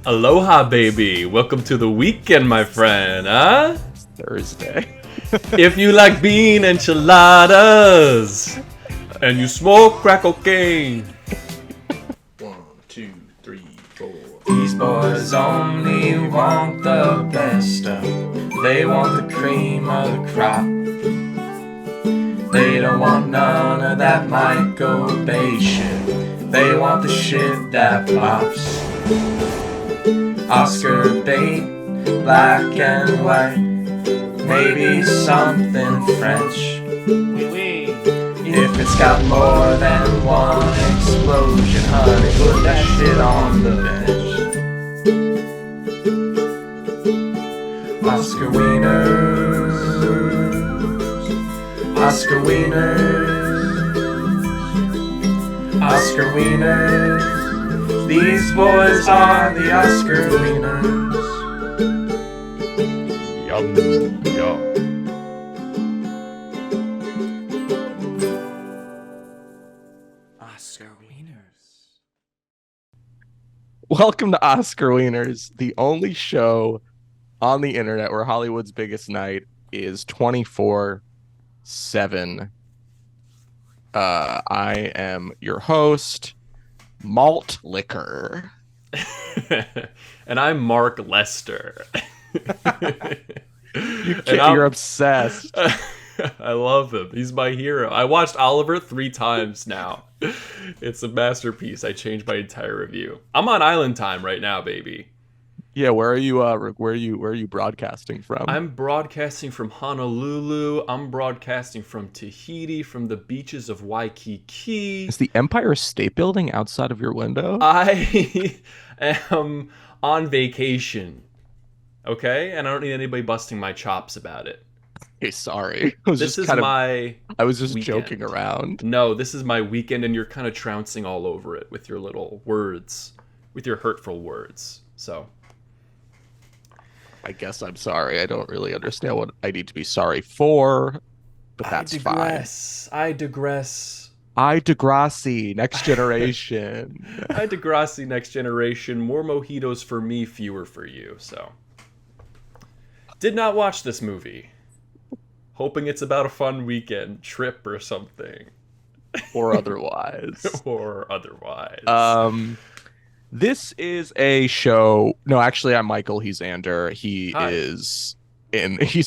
Aloha, baby. Welcome to the weekend, my friend, huh? It's Thursday. If you like bean enchiladas and you smoke crack cocaine. 1, 2, 3, 4. These boys only want the best stuff. They want the cream of the crop. They don't want none of that Michael Bay shit. They want the shit that pops. Oscar bait, black and white, maybe something French. If it's got more than one explosion, honey, put that shit on the bench. Oscar Wieners, Oscar Wieners, Oscar Wieners. These boys are the Oscar Wieners. Yum, yum. Oscar Wieners. Welcome to Oscar Wieners, the only show on the internet where Hollywood's biggest night is 24/7. I am your host, Malt Liquor. And I'm Mark Lester. You're obsessed. I love him. He's my hero. I watched Oliver 3 times now. It's a masterpiece. I changed my entire review. I'm on island time right now, baby. Yeah, where are you? Where are you broadcasting from? I'm broadcasting from Honolulu. I'm broadcasting from Tahiti, from the beaches of Waikiki. Is the Empire State Building outside of your window? I am on vacation. Okay? And I don't need anybody busting my chops about it. Hey, sorry. I was This just is my I was just weekend. joking around. No, this is my weekend, and you're kind of trouncing all over it with your little words, with your hurtful words. So, I guess I'm sorry. I don't really understand what I need to be sorry for, but that's fine. I digress. I Degrassi, Next Generation. I digress. Next generation. More mojitos for me, fewer for you. So, did not watch this movie. Hoping it's about a fun weekend trip or something. Or otherwise. Or otherwise. This is a show. No, actually, I'm Michael. He's Ander. He's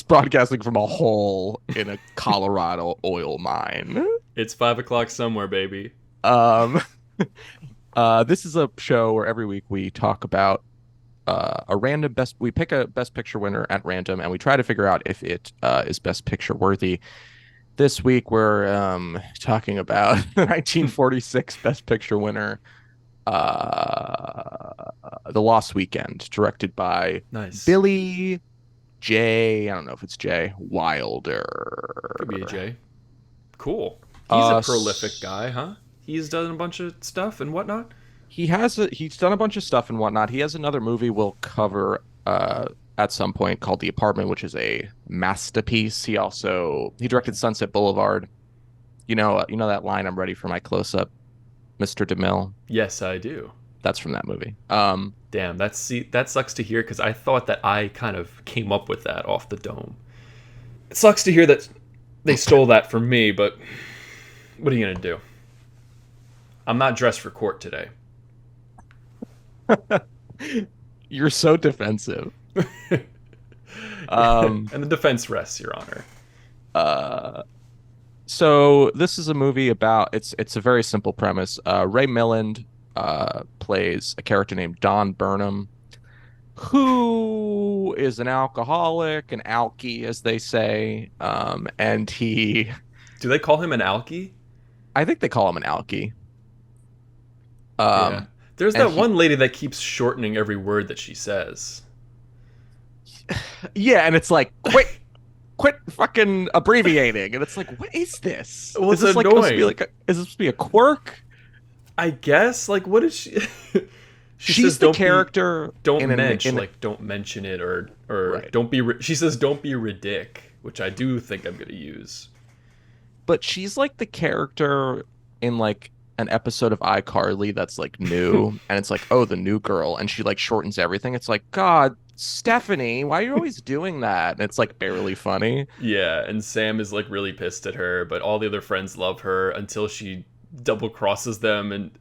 broadcasting from a hole in a Colorado oil mine. It's 5 o'clock somewhere, baby. This is a show where every week we talk about we pick a best picture winner at random, and we try to figure out if it is best picture worthy. This week we're talking about the 1946 best picture winner, The Lost Weekend, directed by Billy J. I don't know if it's J. Wilder. Could be a J. Cool. He's a prolific guy, huh? He's done a bunch of stuff and whatnot. He's done a bunch of stuff and whatnot. He has another movie we'll cover at some point called The Apartment, which is a masterpiece. He directed Sunset Boulevard. You know that line, "I'm ready for my close-up, Mr. DeMille"? Yes, I do. That's from that movie. Damn, that sucks to hear, because I thought that I kind of came up with that off the dome. It sucks to hear that they stole that from me, but what are you gonna do? I'm not dressed for court today. You're so defensive. And the defense rests, Your Honor. So this is a movie about it's a very simple premise. Ray Milland plays a character named Don Burnham, who is an alcoholic, an alkie, as they say. And he... Do they call him an alkie? I think they call him an alkie. Yeah. There's that one lady that keeps shortening every word that she says. Yeah, and it's like, quit fucking abbreviating. And it's like, what is this? Well, is this annoying. Like supposed to be like is this supposed to be a quirk? I guess. Like, what is she? She's says, the character. Don't mention it, or right. Don't be. She says, "Don't be ridic," which I do think I'm gonna use. But she's like the character in like an episode of iCarly that's like new, and it's like, oh, the new girl, and she like shortens everything. It's like, God, Stephanie, why are you always doing that? And it's like barely funny. Yeah, and Sam is like really pissed at her, but all the other friends love her until she double crosses them and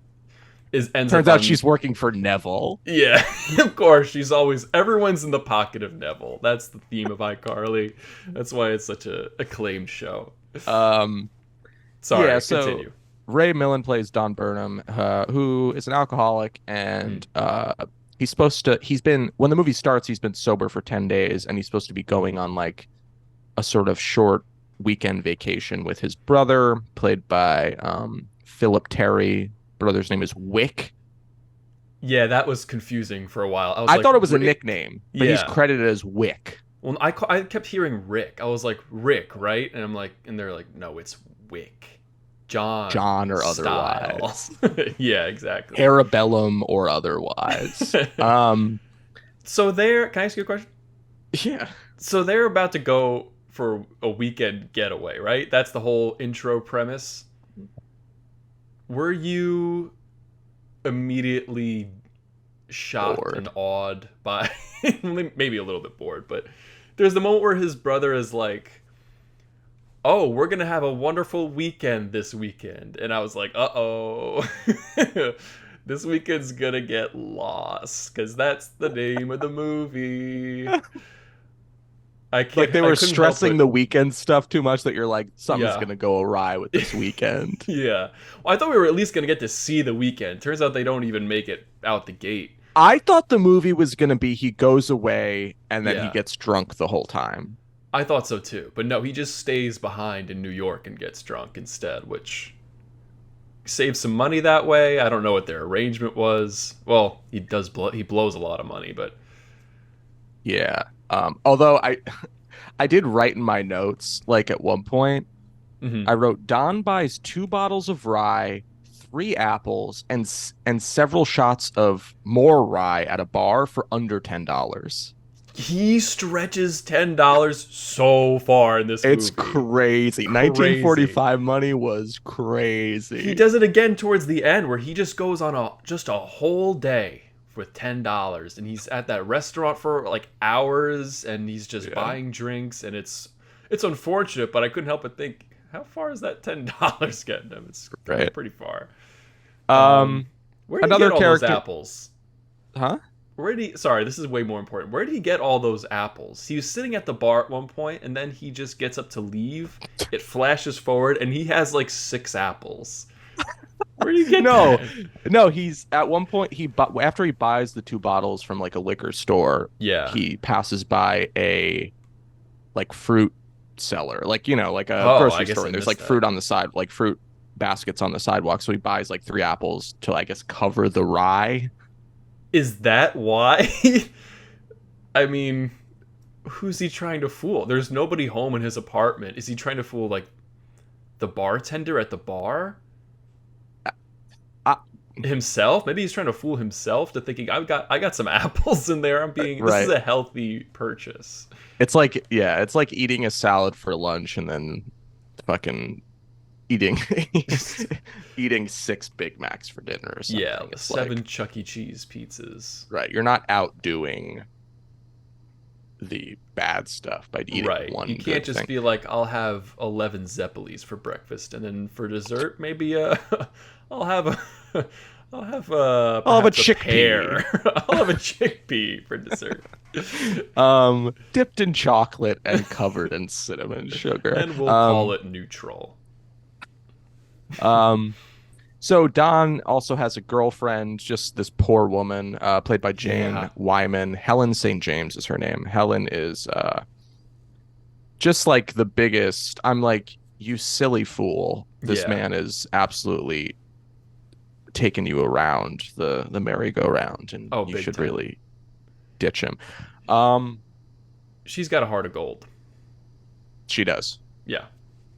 is ends Turns up out on, she's working for Neville. yeah, of course. She's always everyone's in the pocket of Neville. That's the theme of iCarly. That's why it's such a acclaimed show. Um, Sorry, yeah, so continue. Ray Milland plays Don Burnham, who is an alcoholic, and he's been when the movie starts, he's been sober for 10 days, and he's supposed to be going on like a sort of short weekend vacation with his brother, played by Philip Terry. Brother's name is Wick. Yeah, that was confusing for a while. I like, thought it was a Rick? nickname, but he's Yeah. credited as Wick. Well, I kept hearing Rick. I was like, Rick, right? And I'm like, and they're like, no, it's Wick. John or style. otherwise. Yeah, exactly. Parabellum or otherwise. So can I ask you a question? Yeah. So they're about to go for a weekend getaway, right? That's the whole intro premise. Were you immediately shocked Bored. and awed by maybe a little bit bored, but there's the moment where his brother is like, oh, we're gonna have a wonderful weekend this weekend, and I was like, uh-oh. This weekend's gonna get lost, because that's the name of the movie. I can't, Like they I were couldn't stressing help the weekend stuff too much that you're like, something's Yeah. gonna go awry with this weekend. Yeah. Well, I thought we were at least gonna get to see the weekend. Turns out they don't even make it out the gate. I thought the movie was gonna be he goes away and then he Yeah. gets drunk the whole time. I thought so too, but no, he just stays behind in New York and gets drunk instead, which saves some money that way. I don't know what their arrangement was. Well, he blows a lot of money, but Yeah. Although I did write in my notes, like at one point, mhm. I wrote Don buys 2 bottles of rye, 3 apples, and several shots of more rye at a bar for under $10. He stretches $10 so far in this movie. It's crazy. 1945 money was crazy. He does it again towards the end, where he just goes on just a whole day with $10, and he's at that restaurant for like hours, and he's just buying drinks, and it's unfortunate, but I couldn't help but think, how far is that $10 getting him? It's Right. pretty far. Um, Where did another he get all character- those apples? huh? Sorry, this is way more important. Where did he get all those apples? He was sitting at the bar at one point, and then he just gets up to leave. It flashes forward, and he has like 6 apples. Where do you get that? No, he's at one point after he buys the 2 bottles from like a liquor store, Yeah. he passes by a like fruit seller, like like a I grocery guess store, I and there's missed like that. fruit on the side, like fruit baskets on the sidewalk, so he buys like 3 apples to I guess cover the rye. Is that why? I mean, who's he trying to fool? There's nobody home in his apartment. Is he trying to fool like the bartender at the bar? Himself? Maybe he's trying to fool himself to thinking I got some apples in there. This is a healthy purchase. It's like eating a salad for lunch and then fucking eating eating 6 Big Macs for dinner or something. Yeah, It's 7 like, Chuck E. Cheese pizzas. right, you're not outdoing the bad stuff by eating Right. one You good can't just thing. be like, I'll have 11 Zeppelis for breakfast, and then for dessert, maybe I'll have a perhaps chickpea. pear. I'll have a chickpea for dessert. Dipped in chocolate and covered in cinnamon sugar. And we'll call it neutral. So Don also has a girlfriend, just this poor woman, played by Jane Yeah. Wyman. Helen St. James is her name. Helen is just like the biggest. I'm like, you silly fool. This Yeah. man is absolutely taking you around the merry-go-round, and you big should time. really ditch him. She's got a heart of gold. She does. Yeah.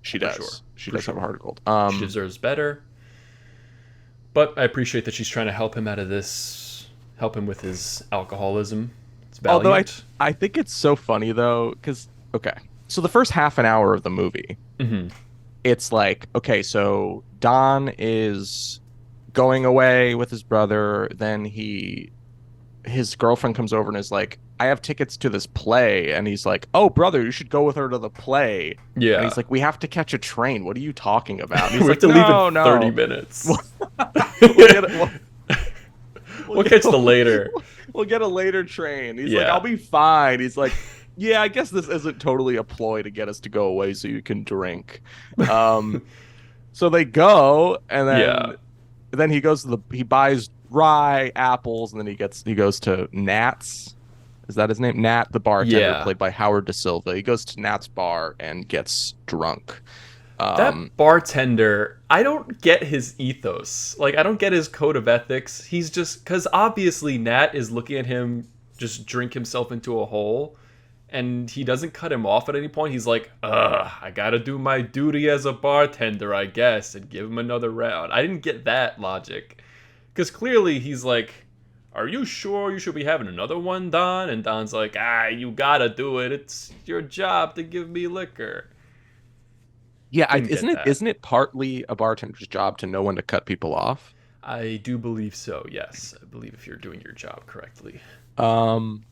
She For does. sure. She For does have a sure. heart of gold. She deserves better. But I appreciate that she's trying to help him out of this, help him with his alcoholism. It's valiant. Although I think it's so funny though, because so the first half an hour of the movie, Mhm. it's like, okay, so Don is going away with his brother. Then his girlfriend comes over and is like, I have tickets to this play. And he's like, oh, brother, you should go with her to the play. And Yeah. he's like, we have to catch a train. What are you talking about? And We he's have like, to leave in no, 30 no. minutes. We'll, we'll get it. We'll catch the later. We'll get a later train. He's like, Yeah. I'll be fine. He's like, yeah, I guess this isn't totally a ploy to get us to go away so you can drink. Um, so they go, and Yeah. then he buys rye, apples, and then he goes to Nat's. Is that his name? Nat, the bartender, Yeah. played by Howard Da Silva. He goes to Nat's bar and gets drunk. That bartender, I don't get his ethos. Like, I don't get his code of ethics. He's just, because obviously Nat is looking at him just drink himself into a hole, and he doesn't cut him off at any point. He's like, I gotta do my duty as a bartender, I guess, and give him another round. I didn't get that logic. Because clearly he's like, are you sure you should be having another one, Don? And Don's like, you gotta do it. It's your job to give me liquor. Yeah, Didn't get that. isn't it partly a bartender's job to know when to cut people off? I do believe so, yes. I believe if you're doing your job correctly. Um,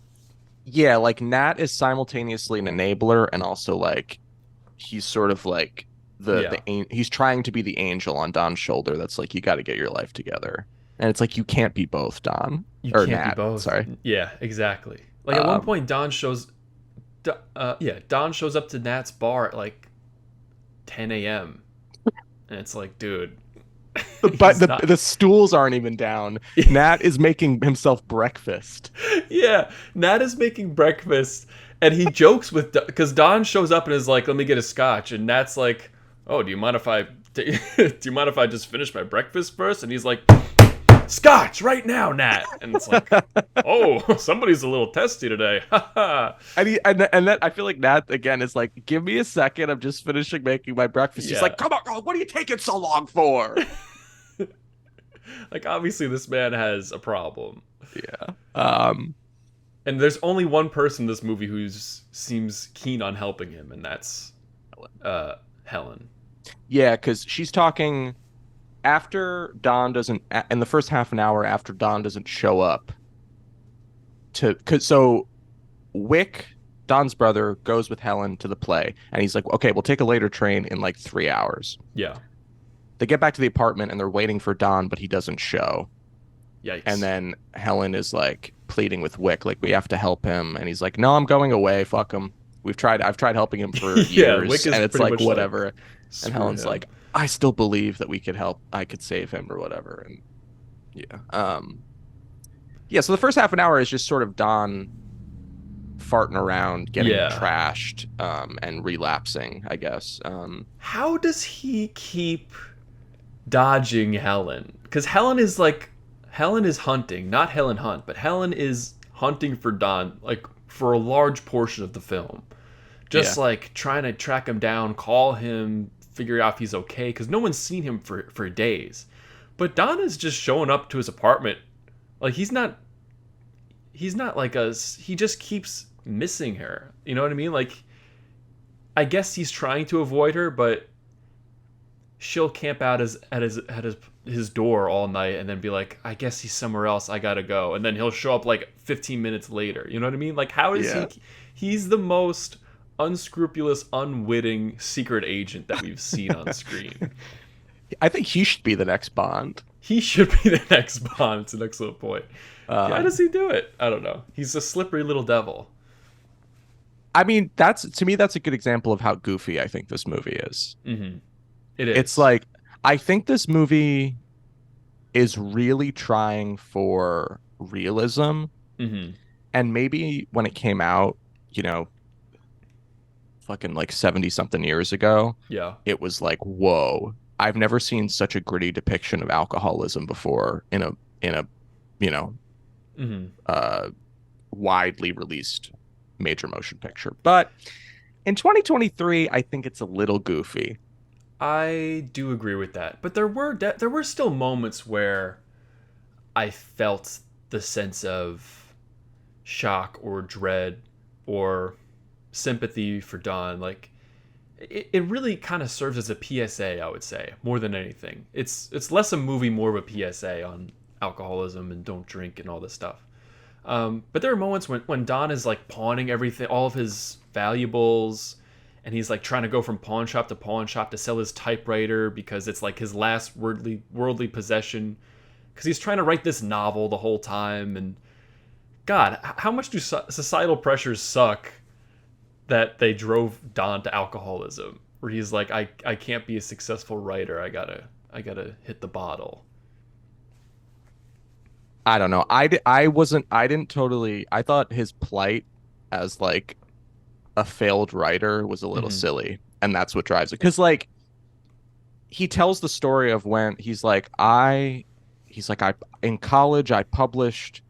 yeah, like Nat is simultaneously an enabler and also like he's sort of like Yeah. he's trying to be the angel on Don's shoulder that's like you got to get your life together. And it's like you can't be both, Don You or can't be Nat, both. sorry. Yeah, exactly. Like at one Um, point, Don shows up to Nat's bar at like 10 a.m. And it's like, dude, but he's not. the stools aren't even down. Nat is making himself breakfast. Yeah, Nat is making breakfast, and he jokes with because Don shows up and is like, "Let me get a scotch," and Nat's like, "Oh, do you mind if I do you mind if I just finish my breakfast first?" And he's like, "Scotch right now, Nat," and it's like, "Oh, somebody's a little testy today." And that I feel like Nat again is like, give me a second. I'm just finishing making my breakfast. He's Yeah. like, come on, what are you taking so long for? Like obviously this man has a problem. Yeah. And there's only one person in this movie who seems keen on helping him, and that's Helen. Yeah, because she's talking after Don doesn't in the first half an hour after Don doesn't show up so Wick, Don's brother, goes with Helen to the play, and he's like, okay, we'll take a later train in like 3 hours. Yeah. They get back to the apartment and they're waiting for Don, but he doesn't show. Yikes. And then Helen is like pleading with Wick, like, we have to help him. And he's like, no, I'm going away. Fuck him. I've tried helping him for Yeah, years. Wick is And it's pretty like, much whatever. like, And screw Helen's him. like, I still believe that we could help. I could save him or whatever. And yeah. So the first half an hour is just sort of Don farting around, getting Yeah. trashed, and relapsing, I guess. How does he keep dodging Helen? Because Helen is hunting, not Helen Hunt, but Helen is hunting for Don, like for a large portion of the film. Just Yeah. like trying to track him down, call him, figure out if he's okay, because no one's seen him for days. But Don is just showing up to his apartment. Like he's not like us. He just keeps missing her. You know what I mean? Like I guess he's trying to avoid her, but she'll camp out at his door all night and then be like, I guess he's somewhere else. I gotta go. And then he'll show up like 15 minutes later. You know what I mean? Like how is Yeah. he's the most unscrupulous, unwitting secret agent that we've seen on screen. I think he should be the next Bond. He should be the next Bond. It's an excellent point. How Um, does he do it? I don't know. He's a slippery little devil. I mean, that's a good example of how goofy I think this movie is. Mm-hmm. It is. It's like, I think this movie is really trying for realism, Mm-hmm. and maybe when it came out, you know, fucking like 70 something years ago, Yeah. it was like, whoa, I've never seen such a gritty depiction of alcoholism before in a you know, Mm-hmm. widely released major motion picture. But in 2023, I think it's a little goofy. I do agree with that, but there were still moments where I felt the sense of shock or dread or sympathy for Don. Like it really kind of serves as a PSA, I would say, more than anything. It's less a movie, more of a PSA on alcoholism and don't drink and all this stuff. But there are moments when Don is like pawning everything, all of his valuables, and he's like trying to go from pawn shop to pawn shop to sell his typewriter because it's like his last worldly possession. Because he's trying to write this novel the whole time, and God, how much do societal pressures suck that they drove Don to alcoholism? Where he's like, I can't be a successful writer. I gotta hit the bottle. I don't know. I didn't totally, I thought his plight as like a failed writer was a little Hmm. silly, and that's what drives it. Because like he tells the story of when he's like I in college I published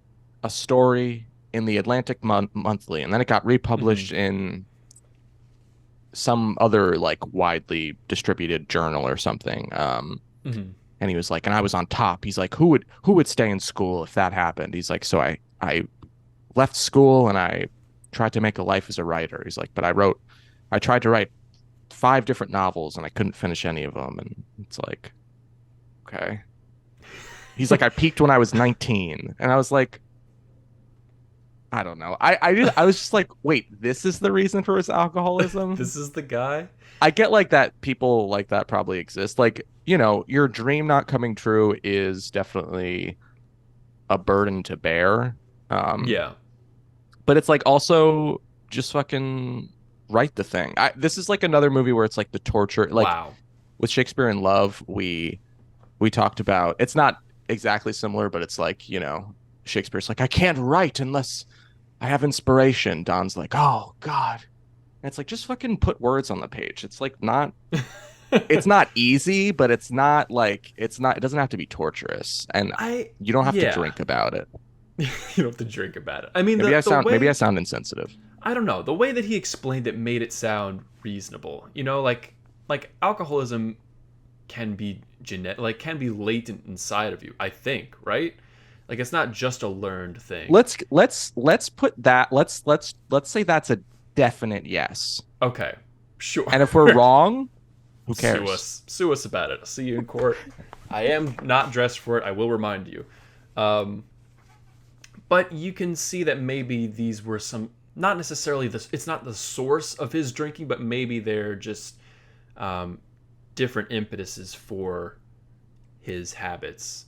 a story in the Atlantic Monthly, and then it got Hmm. republished in some other like widely distributed journal or something. Hmm. And he was like, and I was on top. He's like, who would stay in school if that happened? He's like, so I left school and I tried to make a life as a writer. He's like, but I tried to write 5 different novels and I couldn't finish any of them. And it's like, okay. He's like, I peaked when I was 19. And I was like, I don't know. I was just like, wait, this is the reason for his alcoholism? This is the guy. I get like that people like that probably exist. Like, your dream not coming true is definitely a burden to bear. Um, Yeah. but it's like also just fucking write the thing. This is like another movie where it's like the torture, like Wow. with Shakespeare in Love, we talked about. It's not exactly similar, but it's like, Shakespeare's like, I can't write unless I have inspiration. Don's like, oh God. And it's like, just fucking put words on the page. It's like it's not easy, but it doesn't have to be torturous. And you don't have to Yeah. drink about it. You don't have to drink about it. I mean, the Maybe I way, sound insensitive. I don't know, the way that he explained it made it sound reasonable. Like alcoholism can be genetic, like can be latent inside of you, I think, right? Like it's not just a learned thing. Let's put that let's say that's a definite yes. Okay. Sure. And if we're wrong, who Sue cares? us. Sue us about it. I'll see you in court. I am not dressed for it. I will remind you. Um, but you can see that maybe these were some, not necessarily this. It's not the source of his drinking, but maybe they're just um, different impetuses for his habits.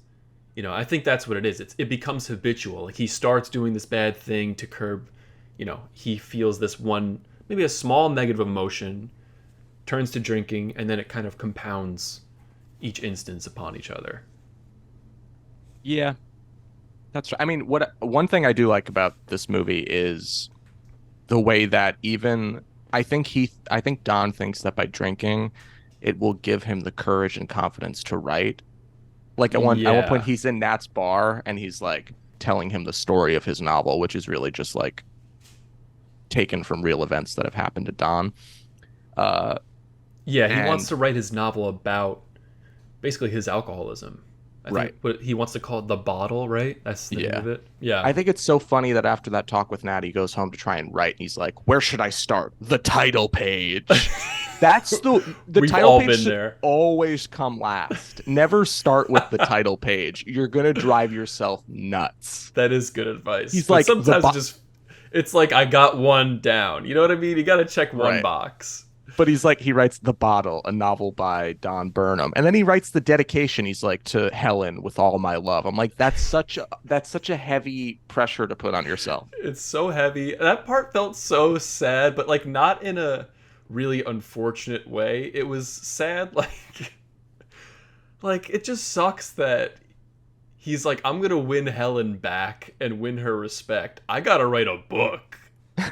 I think that's what it is. It becomes habitual. Like he starts doing this bad thing to curb. He feels this one, maybe a small negative emotion, turns to drinking, and then it kind of compounds each instance upon each other. Yeah, that's right. I mean, what one thing I do like about this movie is the way that even I think Don thinks that by drinking, it will give him the courage and confidence to write. Like at one point Yeah. he's in Nat's bar and he's like telling him the story of his novel, which is really just like taken from real events that have happened to Don. Uh, Yeah, he wants and to write his novel about basically his alcoholism. I think right. what he wants to call it the bottle, right? That's the name Yeah. of it. Yeah. I think it's so funny that after that talk with Nat, he goes home to try and write, and he's like, "Where should I start? The title page." That's the We've title all page been should there. always come last. Never start with the title page. You're gonna drive yourself nuts. That is good advice. He's But like sometimes it's like I got one down. You know what I mean? You got to check one right. box. But he's like, he writes The Bottle, a novel by Don Burnham. And then he writes the dedication. He's like, to Helen with all my love. I'm like, that's such a heavy pressure to put on yourself. It's so heavy. That part felt so sad, but like not in a really unfortunate way. It was sad like it just sucks that he's like, I'm gonna win Helen back and win her respect. I gotta write a book.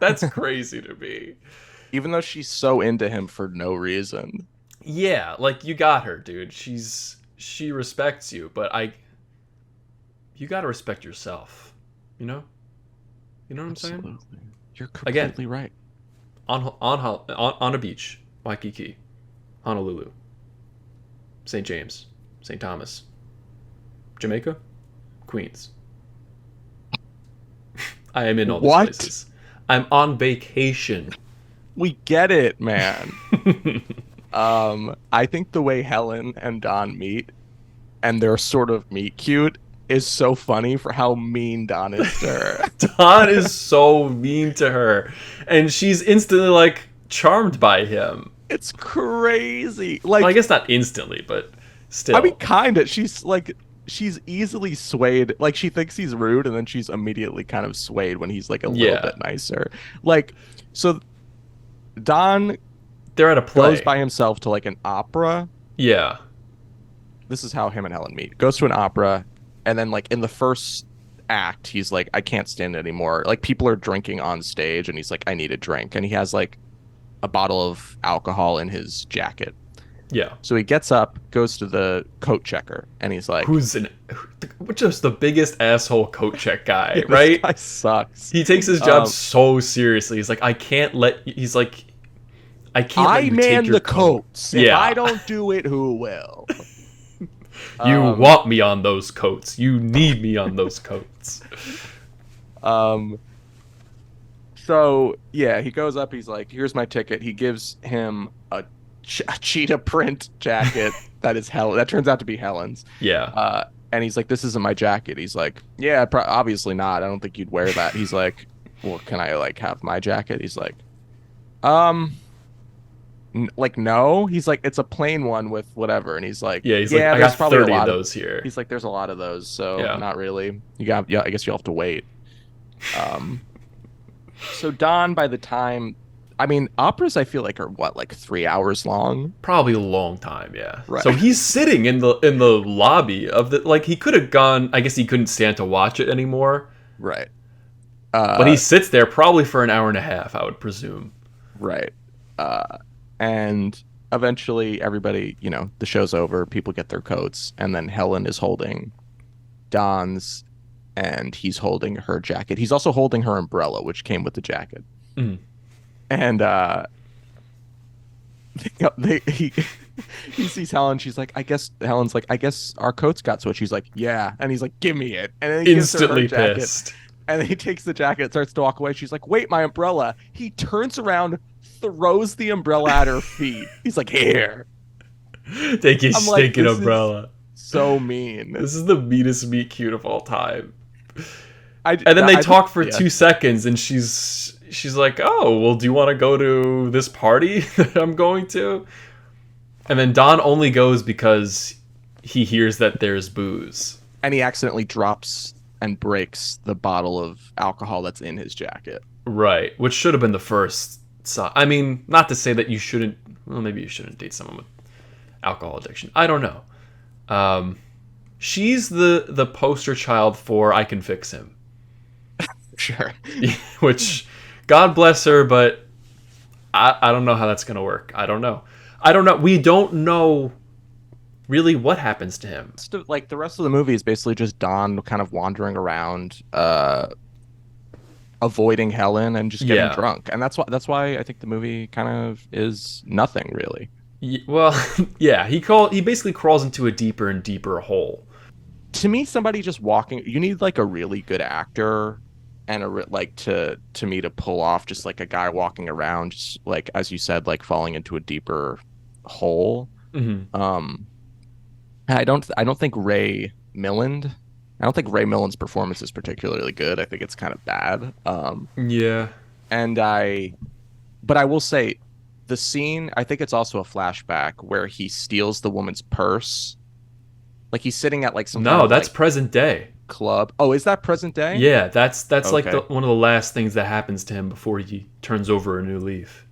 That's crazy to me. Even though she's so into him for no reason. Yeah, like you got her, dude. She respects you, but you gotta respect yourself. You know? You know what I'm saying? Absolutely. You're Again, completely right. on a beach, Waikiki, Honolulu, St. James, St. Thomas, Jamaica, Queens. I am in all these What? places. I'm on vacation. We get it, man. I think the way Helen and Don meet and they're sort of meet cute is so funny for how mean Don is to her. Don is so mean to her, and she's instantly like charmed by him. It's crazy. Like, Well, I guess not instantly, but still. I mean, kinda. She's easily swayed. Like, she thinks he's rude, and then she's immediately kind of swayed when he's like a little bit nicer. Like, so Don They're at a play. goes by himself to like an opera. Yeah. This is how him and Helen meet. Goes to an opera, and then like in the first act, he's like, I can't stand it anymore. Like, people are drinking on stage, and he's like, I need a drink, and he has like a bottle of alcohol in his jacket. Yeah. So he gets up, goes to the coat checker, and he's like, which is the biggest asshole coat check guy, "Yeah, right? This guy sucks. He takes his job so seriously. He's like, I can't let you take man your the coats. If Yeah. I don't do it, who will?" You want me on those coats. You need me on those coats. So yeah, he goes up. He's like, "Here's my ticket." He gives him a cheetah print jacket that turns out to be Helen's. Yeah. And he's like, "This isn't my jacket." He's like, "Yeah, obviously not. I don't think you'd wear that." He's like, "Well, can I like have my jacket?" He's like, like, no. He's like, "It's a plain one with whatever." And he's like, Yeah, he's "Yeah, like, I there's got probably 30 a lot of those here. He's like, "There's a lot of those, so Yeah. not really. Yeah, I guess you'll have to wait." So Don, by the time, I mean, operas I feel like are what, like 3 hours long? Probably a long time, yeah. Right. So he's sitting in the lobby of the, like, he could have gone, I guess he couldn't stand to watch it anymore. Right. But he sits there probably for an hour and a half, I would presume. Right. And eventually everybody, the show's over, people get their coats, and then Helen is holding Don's, and he's holding her jacket. He's also holding her umbrella, which came with the jacket. Mm. And he sees Helen. She's like, Helen's like, "I guess our coats got switched." She's like, "Yeah." And he's like, "Give me it." And then he Instantly gives her jacket, pissed. and then he takes the jacket, starts to walk away. She's like, "Wait, my umbrella." He turns around, throws the umbrella at her feet. He's like, "Here." Take your I'm like, stinking this is umbrella. So mean. This is the meanest meet cute of all time. And then they talk for 2 seconds, and she's like, "Oh, well, do you want to go to this party that I'm going to?" And then Don only goes because he hears that there's booze. And he accidentally drops and breaks the bottle of alcohol that's in his jacket. Right, which should have been the first sign. I mean, not to say that you shouldn't. Well, maybe you shouldn't date someone with alcohol addiction. I don't know. She's the poster child for I can fix him. Sure. Which, God bless her, but I don't know how that's gonna work. I don't know. We don't know really what happens to him. Like, the rest of the movie is basically just Don kind of wandering around, avoiding Helen and just getting drunk. And that's why I think the movie kind of is nothing really. Well, yeah, he basically crawls into a deeper and deeper hole. To me, somebody just walking, you need like a really good actor and to me to pull off just like a guy walking around, just like, as you said, like falling into a deeper hole. Mm-hmm. I don't think Ray Milland's performance is particularly good. I think it's kind of bad. Yeah. But I will say, the scene, I think it's also a flashback where he steals the woman's purse. Like, he's sitting at like some kind of, that's like, present day club. Oh, is that present day? Yeah, that's Okay. like one of the last things that happens to him before he turns over a new leaf.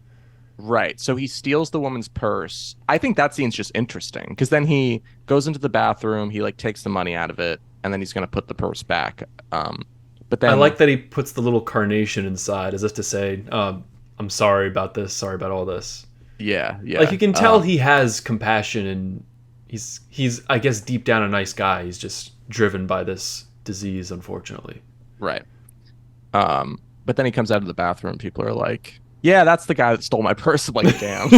Right. So he steals the woman's purse. I think that scene's just interesting because then he goes into the bathroom, he like takes the money out of it, and then he's gonna put the purse back. But then I like that he puts the little carnation inside as if to say, I'm sorry about this, sorry about all this. Yeah. Like, you can tell he has compassion, and he's I guess deep down a nice guy. He's just driven by this disease, unfortunately. Right. But then he comes out of the bathroom, people are like, "Yeah, that's the guy that stole my purse." I'm like, damn.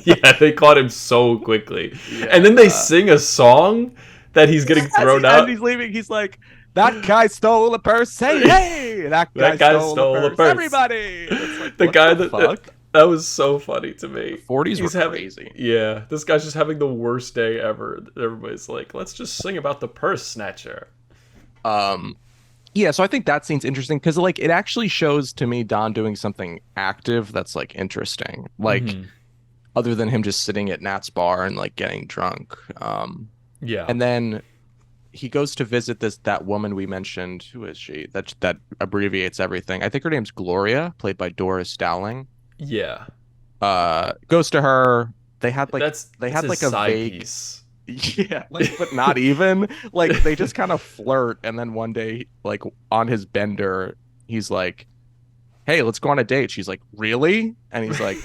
Yeah, they caught him so quickly. Yeah. And then they sing a song that he's getting thrown out. As he's leaving, he's like, "That guy stole the purse. Hey, that guy stole the purse. Everybody." Like, the guy that fuck? That was so funny to me. The 40s were He's having, crazy. yeah, this guy's just having the worst day ever. Everybody's like, let's just sing about the purse snatcher. Um, yeah, so I think that scene's interesting because like it actually shows to me Don doing something active that's like interesting. Like Hmm. other than him just sitting at Nat's bar and like getting drunk. Yeah. And then he goes to visit that woman we mentioned. Who is she? That abbreviates everything. I think her name's Gloria, played by Doris Dowling. Yeah. Goes to her. They had like they That's had his like a side vague piece. yeah, like but not even like they just kind of flirt and then one day like on his bender he's like, "Hey, let's go on a date." She's like, "Really?" And he's like,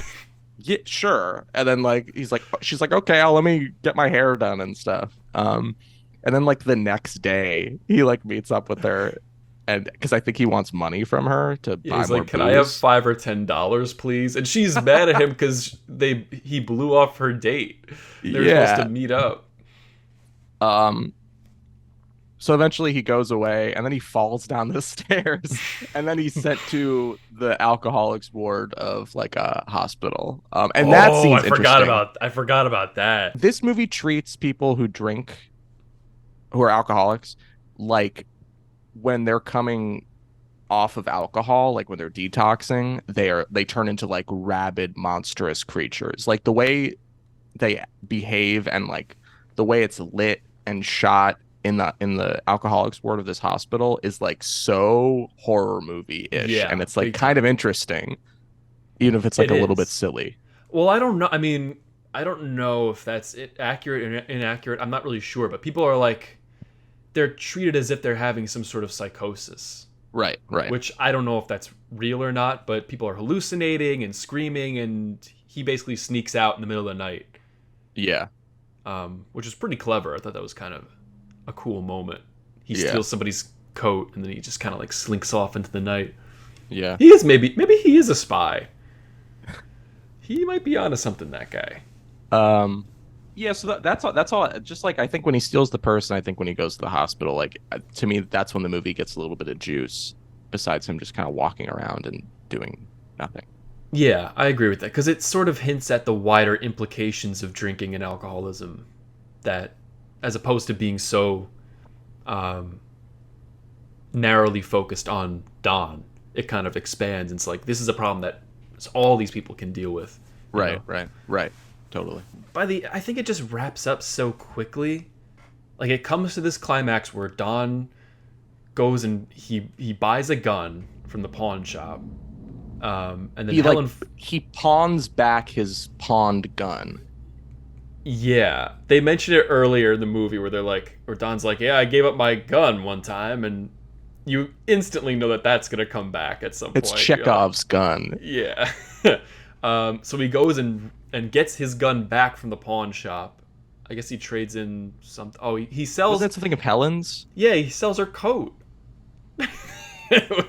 "Yeah, sure." And then like he's like she's like, "Okay, I'll let me get my hair done and stuff." And then like the next day he like meets up with her and because I think he wants money from her to Yeah, buy he's more like, "Can I have booze. $5 or $10, please?" And she's mad at him because he blew off her date. They were supposed to Yeah. meet up. Um So eventually he goes away and then he falls down the stairs and then he's sent to the alcoholics ward of like a hospital. And that Oh, scene's interesting. I forgot about that. This movie treats people who drink, who are alcoholics, like when they're coming off of alcohol, like when they're detoxing, they turn into like rabid, monstrous creatures. Like the way they behave and like the way it's lit and shot in the alcoholics ward of this hospital is like so horror movie-ish and Yeah, it's like big kind time. of interesting even if it's like It a little bit is. silly. Well, I don't know. I mean, I don't know if that's accurate or inaccurate. I'm not really sure, but people are like, they're treated as if they're having some sort of psychosis, Right. which I don't know if that's real or not, but people are hallucinating and screaming, and he basically sneaks out in the middle of the night, Yeah. which is pretty clever. I thought that was kind of a cool moment. He Yeah. steals somebody's coat, and then he just kind of like slinks off into the night. Yeah. He is maybe he is a spy. He might be onto something, that guy. um yeah, so that's all just like I think when he steals the purse and I think when he goes to the hospital like to me that's when the movie gets a little bit of juice besides him just kind of walking around and doing nothing. Yeah, I agree with that because it sort of hints at the wider implications of drinking and alcoholism, that as opposed to being so um, narrowly focused on Don, it kind of expands. And it's like this is a problem that all these people can deal with. You know? Right. Totally. I think it just wraps up so quickly. Like it comes to this climax where Don goes and he buys a gun from the pawn shop, and then He like Helen. he pawns back his pawned gun. Yeah, they mentioned it earlier in the movie where they're like, where Don's like, "Yeah, I gave up my gun one time," and you instantly know that that's gonna come back at some It's point. You're like, Chekhov's gun. yeah. So he goes and gets his gun back from the pawn shop. I guess he trades in something. Oh, he Was sells. that something of Helen's? Yeah, he sells her coat,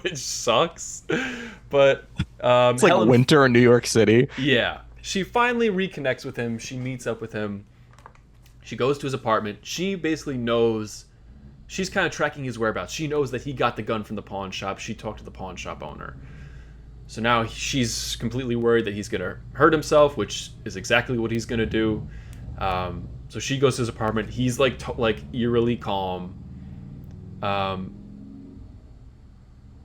which sucks. But It's like Helen. winter in New York City. Yeah. She finally reconnects with him. She meets up with him. She goes to his apartment. She basically knows. She's kind of tracking his whereabouts. She knows that he got the gun from the pawn shop. She talked to the pawn shop owner. So now she's completely worried that he's going to hurt himself, which is exactly what he's going to do. So she goes to his apartment. He's like eerily calm.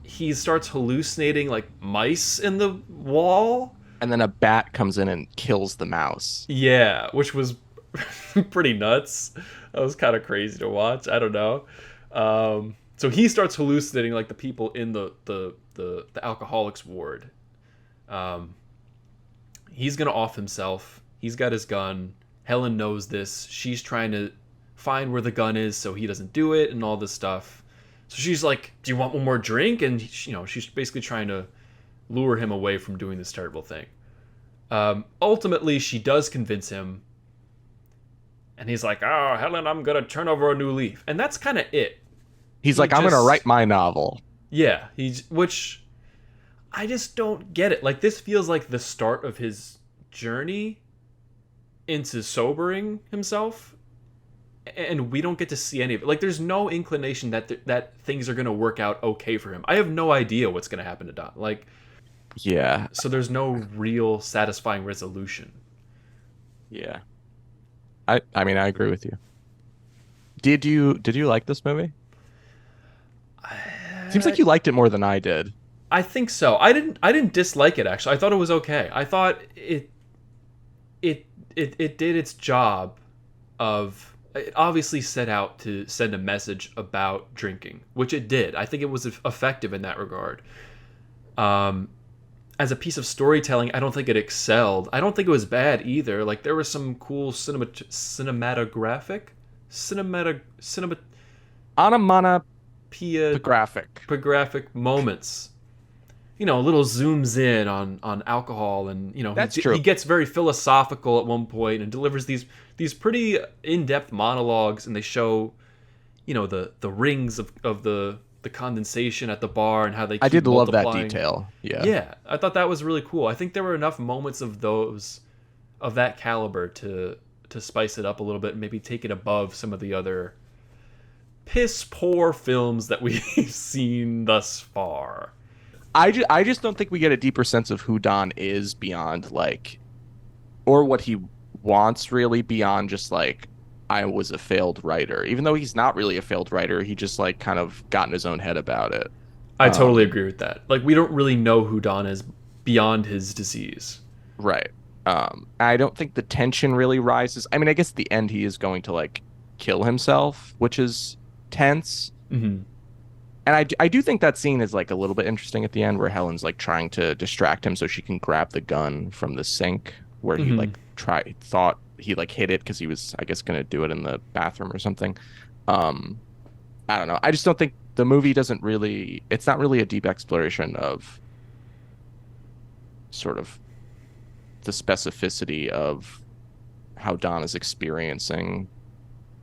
He starts hallucinating like mice in the wall. And then a bat comes in and kills the mouse. Yeah, which was pretty nuts. That was kind of crazy to watch. I don't know. So he starts hallucinating like the people in the alcoholics ward. He's gonna off himself. He's got his gun. Helen knows this. She's trying to find where the gun is so he doesn't do it and all this stuff. So she's like, "Do you want one more drink?" And she's basically trying to lure him away from doing this terrible thing. Ultimately, she does convince him, and he's like, "Oh, Helen, I'm gonna turn over a new leaf," and that's kind of it. He's He like, I'm gonna just- write my novel. Yeah, which I just don't get it. Like this feels like the start of his journey into sobering himself, and we don't get to see any of it. Like there's no inclination that things are gonna work out okay for him. I have no idea what's gonna happen to Don. Like Yeah, So there's no real satisfying resolution. yeah. I mean, I agree with you. Did you like this movie? Seems like you liked it more than I did. I think so. I didn't dislike it actually. I thought it was okay. I thought it did its job of it obviously set out to send a message about drinking, which it did. I think it was effective in that regard. Um, as a piece of storytelling, I don't think it excelled. I don't think it was bad either. Like there was some cool cinematographic Anamana the pia graphic. graphic moments. Little zooms in on alcohol, and That's he true. gets very philosophical at one point and delivers these pretty in-depth monologues, and they show the rings of the condensation at the bar and how they I keep did love that multiplying. detail. Yeah. Yeah, I thought that was really cool. I think there were enough moments of that caliber to spice it up a little bit and maybe take it above some of the other piss poor films that we've seen thus far. I just don't think we get a deeper sense of who Don is beyond like, or what he wants really beyond just like, I was a failed writer. Even though he's not really a failed writer, he just like kind of got in his own head about it. I totally Um, agree with that. Like we don't really know who Don is beyond his disease. right. I don't think the tension really rises. I mean, I guess at the end he is going to like kill himself, which is tense. Hmm. And I do think that scene is like a little bit interesting at the end where Helen's like trying to distract him so she can grab the gun from the sink where he Hmm. like thought he like hid it because he was I guess gonna do it in the bathroom or something. Um, I don't know. I just don't think the movie doesn't really it's not really a deep exploration of sort of the specificity of how Don is experiencing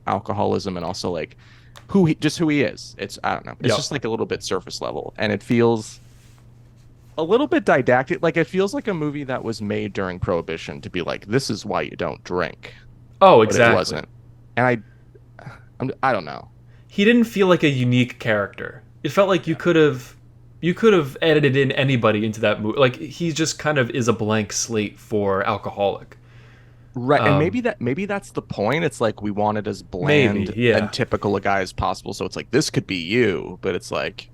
alcoholism and also like who he is. It's I don't know. It's Yep. just like a little bit surface level and it feels a little bit didactic. Like it feels like a movie that was made during Prohibition to be like, this is why you don't drink, Oh, but it exactly. wasn't. And I don't know. He didn't feel like a unique character. It felt like you could have edited in anybody into that movie. Like he just kind of is a blank slate for alcoholic. Right, and Um, maybe that's the point. It's like we want it as maybe, bland and yeah. typical a guy as possible. So it's like this could be you, but it's like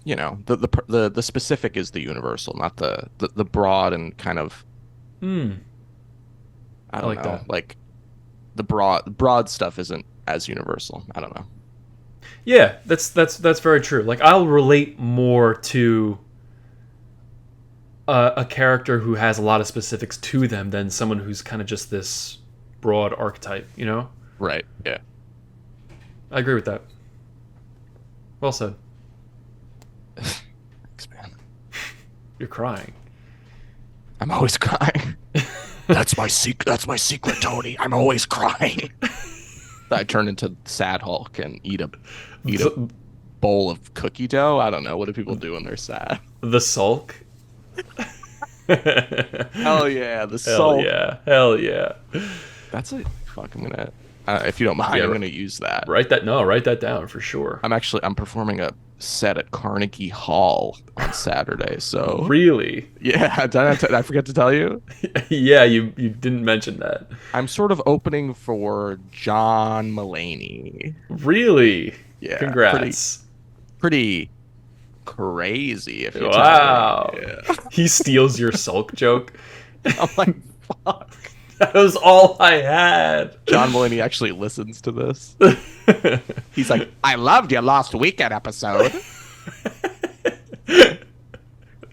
the specific is the universal, not the broad and kind of Hmm. I I don't like know, that. like the broad stuff isn't as universal. I don't know. Yeah, that's very true. Like I'll relate more to a character who has a lot of specifics to them than someone who's kind of just this broad archetype. Right. Yeah. I agree with that. Well said. Thanks, man. You're crying. I'm always crying. That's my secret, Tony. I'm always crying. I turn into Sad Hulk and eat a The, bowl of cookie dough. I don't know. What do people do when they're sad? the sulk. Hell yeah, the Hell soul. yeah. Hell yeah. That's it. Fuck, I'm gonna. If you don't mind, Yeah, I'm gonna use that. write that down for sure. I'm performing a set at Carnegie Hall on Saturday. So Really? yeah, did I forget to tell you? Yeah, you didn't mention that. I'm sort of opening for John Mulaney. Really? Yeah, Congrats. pretty crazy if you tell Wow. me. Yeah. He steals your sulk joke. I'm like, fuck. That was all I had. John Mulaney actually listens to this. He's like, I loved your last weekend episode.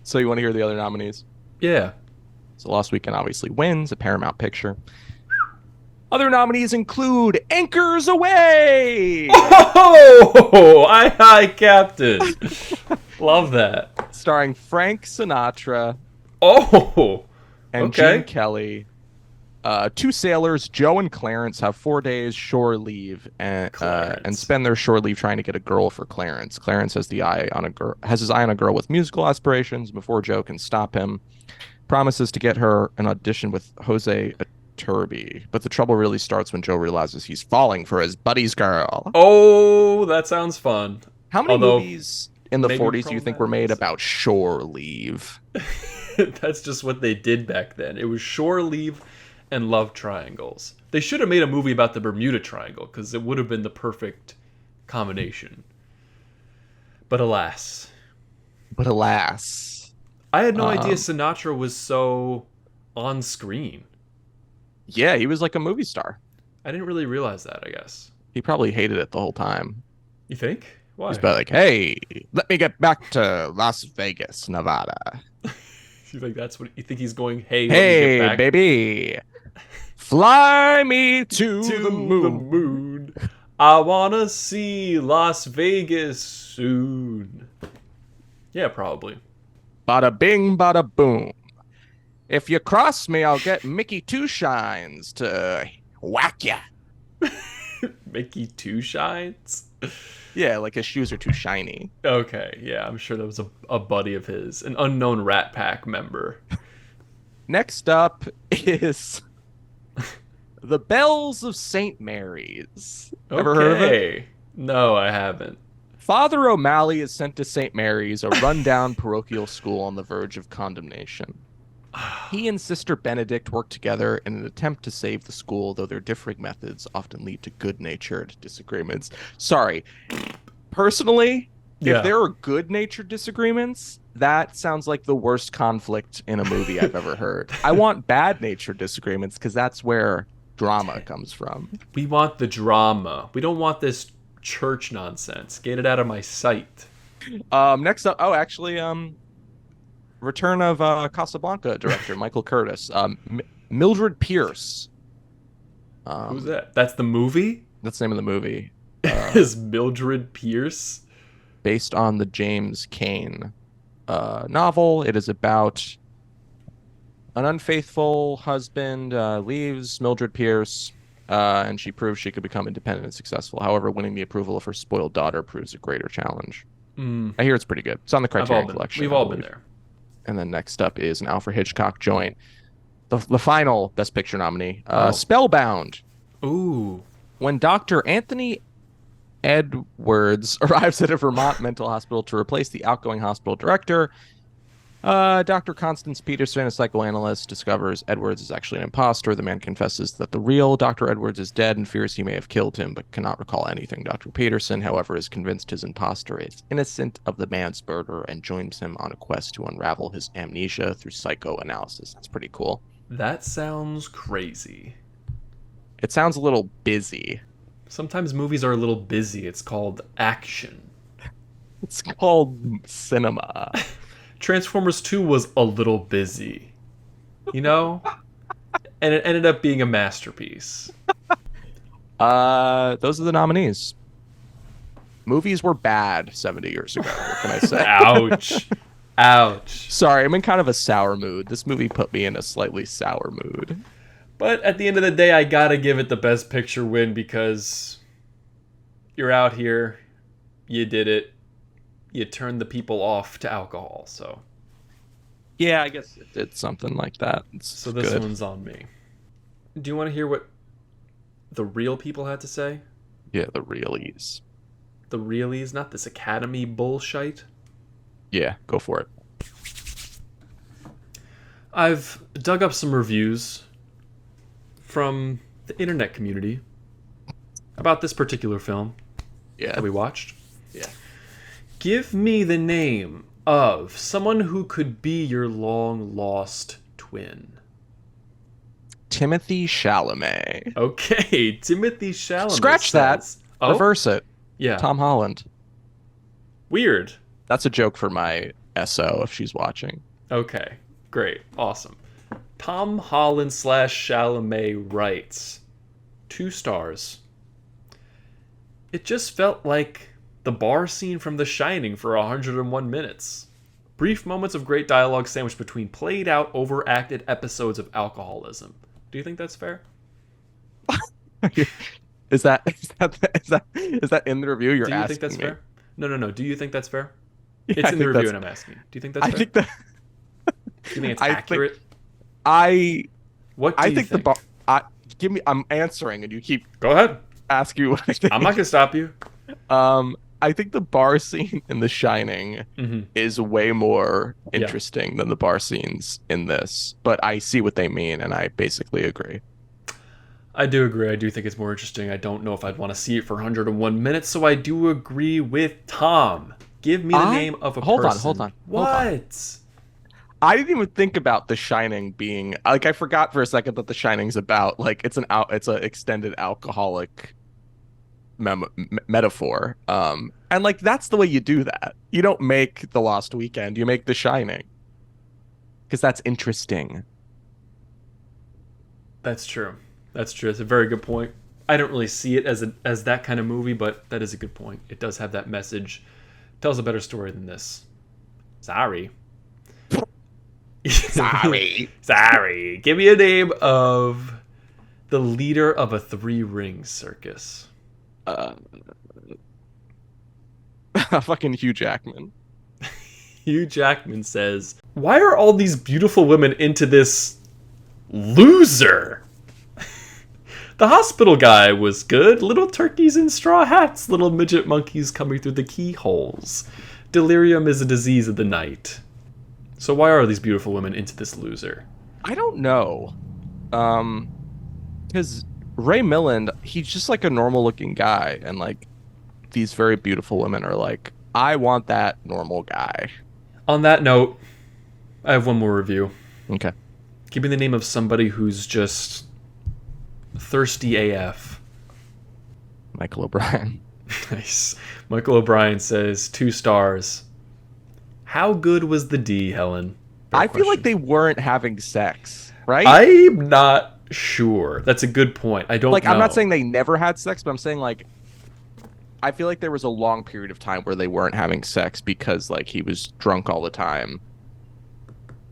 So you want to hear the other nominees? Yeah. So Lost Weekend obviously wins, a Paramount picture. Other nominees include Anchors Away, Oh, aye, aye, Captain. Love that. starring Frank Sinatra Oh, and okay. Gene Kelly. Two sailors, Joe and Clarence, have 4 days shore leave and Clarence. spend their shore leave trying to get a girl for Clarence. Clarence has his eye on a girl with musical aspirations. Before Joe can stop him, promises to get her an audition with Jose Iturbi. But the trouble really starts when Joe realizes he's falling for his buddy's girl. Oh, that sounds fun. How many Although movies in the maybe 40s do you think were made problematic. about shore leave? That's just what they did back then. It was shore leave and love triangles. They should have made a movie about the Bermuda Triangle because it would have been the perfect combination. But alas. I had no idea Sinatra was so on screen. Yeah, he was like a movie star. I didn't really realize that, I guess. He probably hated it the whole time. You think? Why? He's like, hey, let me get back to Las Vegas, Nevada. You think that's what you think he's going, hey, let me Hey, get back baby, fly me to to the moon. I wanna see Las Vegas soon. Yeah, probably. Bada bing, bada boom. If you cross me, I'll get Mickey Two Shines to whack ya. Mickey Two Shines? Yeah, like his shoes are too shiny. Okay, yeah, I'm sure that was a buddy of his, an unknown Rat Pack member. Next up is The Bells of St. Mary's. Ever heard of it? No, I haven't. Father O'Malley is sent to St. Mary's, a rundown parochial school on the verge of condemnation. He and Sister Benedict work together in an attempt to save the school, though their differing methods often lead to good-natured disagreements. Sorry. Personally, Yeah. if there are good-natured disagreements, that sounds like the worst conflict in a movie I've ever heard. I want bad-natured disagreements because that's where drama comes from. We want the drama. We don't want this church nonsense. Get it out of my sight. Next up, return of Casablanca director Michael Curtis. Mildred Pierce. Who's that? That's the movie? That's the name of the movie. Is Mildred Pierce? Based on the James Cain novel. It is about an unfaithful husband leaves Mildred Pierce, and she proves she could become independent and successful. However, winning the approval of her spoiled daughter proves a greater challenge. I hear it's pretty good. It's on the Criterion Collection. We've all been there. And then next up is an Alfred Hitchcock joint. The final Best Picture nominee, Spellbound. Ooh. When Dr. Anthony Edwards arrives at a Vermont mental hospital to replace the outgoing hospital director, Dr. Constance Peterson, a psychoanalyst, discovers Edwards is actually an imposter. The man confesses that the real Dr. Edwards is dead and fears he may have killed him, but cannot recall anything. Dr. Peterson, however, is convinced his imposter is innocent of the man's murder and joins him on a quest to unravel his amnesia through psychoanalysis. That's pretty cool. That sounds crazy. It sounds a little busy. Sometimes movies are a little busy. It's called action. It's called cinema. Transformers 2 was a little busy. You know? And it ended up being a masterpiece. Those are the nominees. Movies were bad 70 years ago. What can I say? Ouch. Ouch. Sorry, I'm in kind of a sour mood. This movie put me in a slightly sour mood. But at the end of the day, I gotta give it the Best Picture win because you're out here, you did it, you turned the people off to alcohol, so. Yeah, I guess it did something like that. So this one's on me. Do you want to hear what the real people had to say? Yeah, the realies. The realies, not this Academy bullshit. Yeah, go for it. I've dug up some reviews from the internet community about this particular film that we watched. Yeah. Give me the name of someone who could be your long-lost twin. Timothy Chalamet. Okay, Timothy Chalamet. Scratch that. Oh? Reverse it. Yeah. Tom Holland. Weird. That's a joke for my SO if she's watching. Okay, great. Awesome. Tom Holland / Chalamet writes, 2 stars. It just felt like the bar scene from The Shining for 101 minutes. Brief moments of great dialogue sandwiched between played out, overacted episodes of alcoholism. Do you think that's fair? Is that in the review? Do you think that's me? fair? No. Do you think that's fair? Yeah, It's I in the think review, that's- and I'm asking. Do you think that's fair? I think that. Do you think it's I accurate? What do I you think the bar. I'm answering, and you keep Go ahead. asking me what I think. I'm not gonna stop you. I think the bar scene in The Shining Hmm. is way more Yeah, interesting than the bar scenes in this, but I see what they mean, and I basically agree. I do agree. I do think it's more interesting. I don't know if I'd want to see it for 101 minutes, so I do agree with Tom. Give me the I name of a hold on, hold person. on, hold on. What? I didn't even think about The Shining being like I forgot for a second that The Shining's about like it's an extended alcoholic metaphor. And like that's the way you do that. You don't make The Lost Weekend, you make The Shining because that's interesting. That's true. That's true. It's a very good point. I don't really see it as that kind of movie, but that is a good point. It does have that message. Tells a better story than this. Sorry. Sorry. Sorry. Give me a name of the leader of a three-ring circus. Uh, fucking Hugh Jackman. Hugh Jackman says, "Why are all these beautiful women into this loser? The hospital guy was good. Little turkeys in straw hats, little midget monkeys coming through the keyholes. Delirium is a disease of the night. So why are these beautiful women into this loser?" I don't know. Because Ray Milland, he's just like a normal looking guy, and like these very beautiful women are like, I want that normal guy. On that note, I have one more review. Okay. Give me the name of somebody who's just thirsty AF. Michael O'Brien. Nice. Michael O'Brien says 2 stars. How good was the D, Helen? Fair I feel like question. they weren't having sex, right? I'm not sure. That's a good point. I don't Like, know. I'm not saying they never had sex, but I'm saying like I feel like there was a long period of time where they weren't having sex because like he was drunk all the time.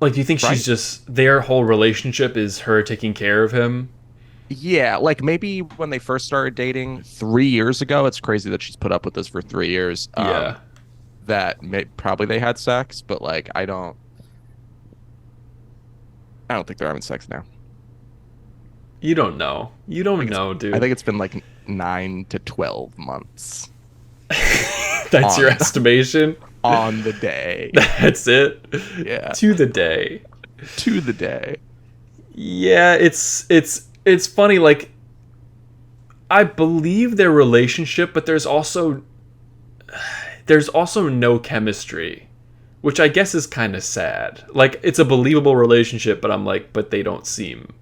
Like, do you think Right. she's just their whole relationship is her taking care of him? Yeah, like maybe when they first started dating 3 years ago, it's crazy that she's put up with this for 3 years. Yeah. Probably they had sex, but like I don't think they're having sex now. You don't know. You don't know, dude. I think it's been like 9 to 12 months That's your on- estimation. on the day. That's it. Yeah, To the day. to the day. Yeah, it's funny. Like, I believe their relationship, but there's also no chemistry, which I guess is kind of sad. Like, it's a believable relationship, but I'm like, but they don't seem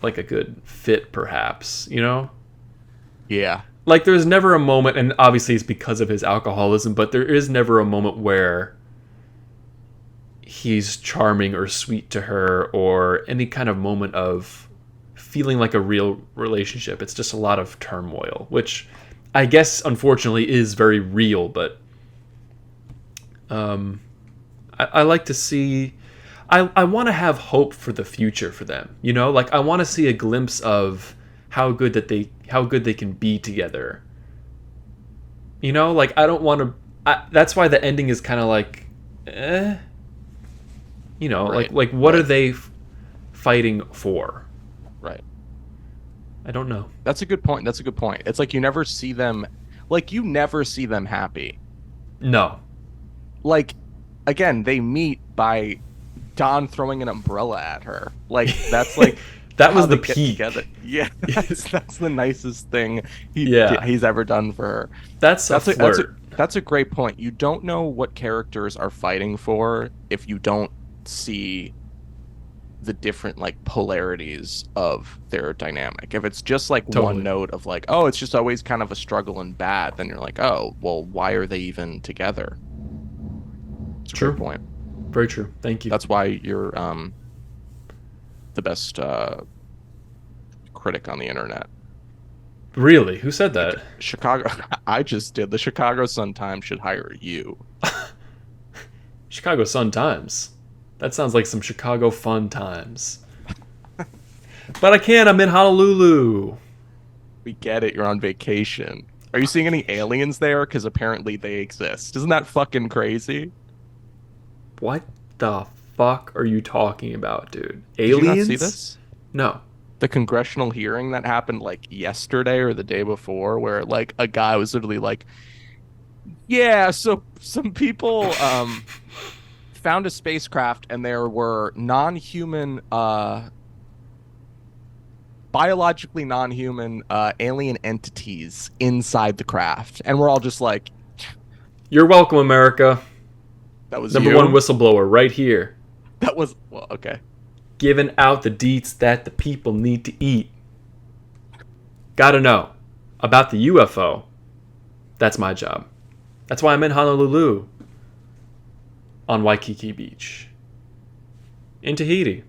like a good fit, perhaps, you know? Yeah, Like, there's never a moment, and obviously it's because of his alcoholism, but there is never a moment where he's charming or sweet to her or any kind of moment of feeling like a real relationship. It's just a lot of turmoil, which I guess unfortunately is very real, but I like to see I want to have hope for the future for them, you know, like I want to see a glimpse of how good they can be together, you know, like I don't want to that's why the ending is kind of like you know, Right, like what are right. they fighting for? right. I don't know. That's a good point. That's a good point. It's like you never see them happy. No. Like again, they meet by Don throwing an umbrella at her. Like that's like That how was the they get peak. together. Yeah, that's the nicest thing Yeah. he's ever done for her. That's a That's a flirt. that's a great point. You don't know what characters are fighting for if you don't see the different like polarities of their dynamic. If it's just like Totally. one note of like, oh, it's just always kind of a struggle and bad, then you're like, oh, well, why are they even together? It's a True. great point. Very true. Thank you. That's why you're the best critic on the internet. Really? Who said that? Chicago. I just did. The Chicago Sun-Times should hire you. Chicago Sun Times. That sounds like some Chicago fun times. But I can't. I'm in Honolulu. We get it. You're on vacation. Are you seeing any aliens there? Because apparently they exist. Isn't that fucking crazy? What the fuck are you talking about, dude? Did you Aliens? not see this? No. the congressional hearing that happened like yesterday or the day before, where like a guy was literally like, yeah, so some people found a spacecraft and there were non-human biologically non-human alien entities inside the craft, and we're all just like, You're welcome, America. that was Number you? one whistleblower right here. That was, well, okay. Giving out the deets that the people need to eat. Gotta know about the UFO. That's my job. That's why I'm in Honolulu on Waikiki Beach in Tahiti.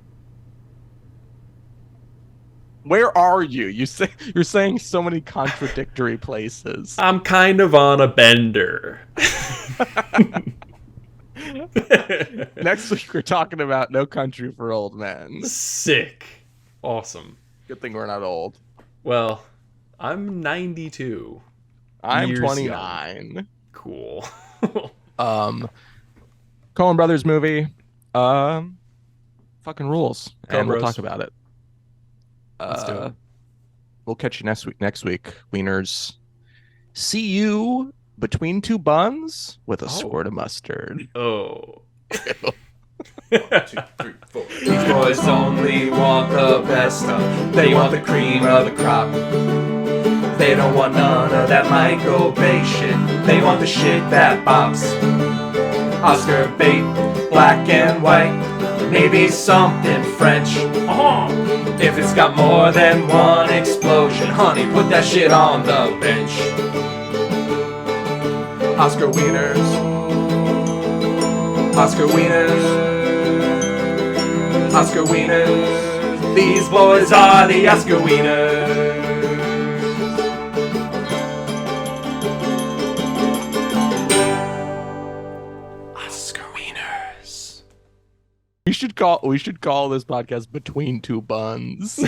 Where are you? You're saying so many contradictory places. I'm kind of on a bender. Next week we're talking about No Country for Old Men. Sick. Awesome. Good thing we're not old. Well, I'm 92. I'm Years 29. Cool. Coen Brothers movie. Fucking rules. And we'll Cobras. talk about it. Let's do it. We'll catch you next week, Wieners. See you between two buns with a squirt of mustard. Oh. 2, 3, 4. These boys only want the best stuff. They want the cream of the crop. They don't want none of that Michael Bay shit. They want the shit that bops. Oscar bait, black and white. Maybe something French. If it's got more than one explosion, honey, put that shit on the bench. Oscar Wieners. Oscar Wieners. Oscar Wieners. These boys are the Oscar Wieners. Oscar Wieners. We should call this podcast Between Two Buns.